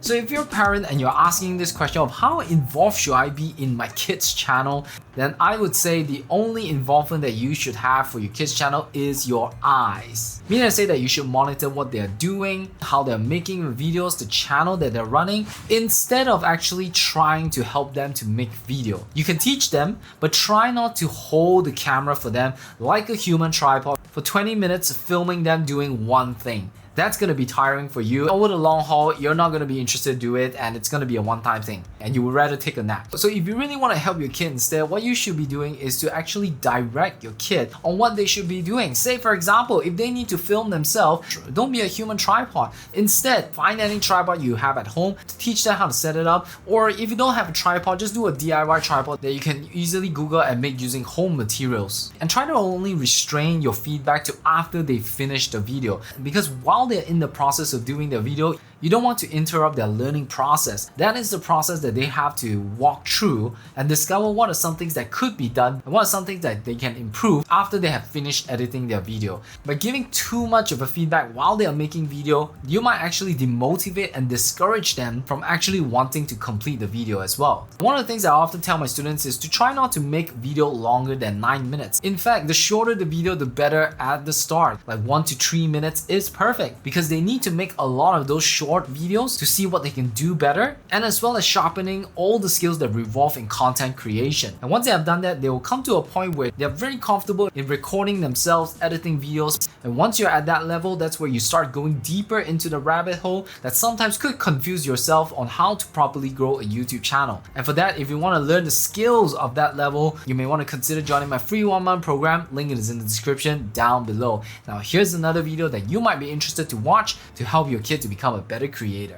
So if you're a parent and you're asking this question of how involved should I be in my kids' channel, then I would say the only involvement that you should have for your kids' channel is your eyes. Meaning to say that you should monitor what they're doing, how they're making videos, the channel that they're running, instead of actually trying to help them to make video. You can teach them, but try not to hold the camera for them like a human tripod for 20 minutes filming them doing one thing. That's gonna be tiring for you. Over the long haul, you're not gonna be interested to do it, and it's gonna be a one-time thing, and you would rather take a nap. So if you really wanna help your kid instead, what you should be doing is to actually direct your kid on what they should be doing. Say for example, if they need to film themselves, don't be a human tripod. Instead, find any tripod you have at home to teach them how to set it up, or if you don't have a tripod, just do a DIY tripod that you can easily Google and make using home materials. And try to only restrain your feedback to after they finish the video, because while they're in the process of doing their video, you don't want to interrupt their learning process. That is the process that they have to walk through and discover what are some things that could be done and what are some things that they can improve after they have finished editing their video. By giving too much of a feedback while they are making video, you might actually demotivate and discourage them from actually wanting to complete the video as well. One of the things I often tell my students is to try not to make video longer than 9 minutes. In fact, the shorter the video, the better at the start. Like 1 to 3 minutes is perfect because they need to make a lot of those short videos to see what they can do better, and as well as sharpening all the skills that revolve in content creation. And once they have done that, they will come to a point where they're very comfortable in recording themselves, editing videos. And once you're at that level, that's where you start going deeper into the rabbit hole that sometimes could confuse yourself on how to properly grow a YouTube channel. And for that, if you want to learn the skills of that level, you may want to consider joining my free 1-month program. Link is in the description down below. Now here's another video that you might be interested to watch to help your kid to become a better creator.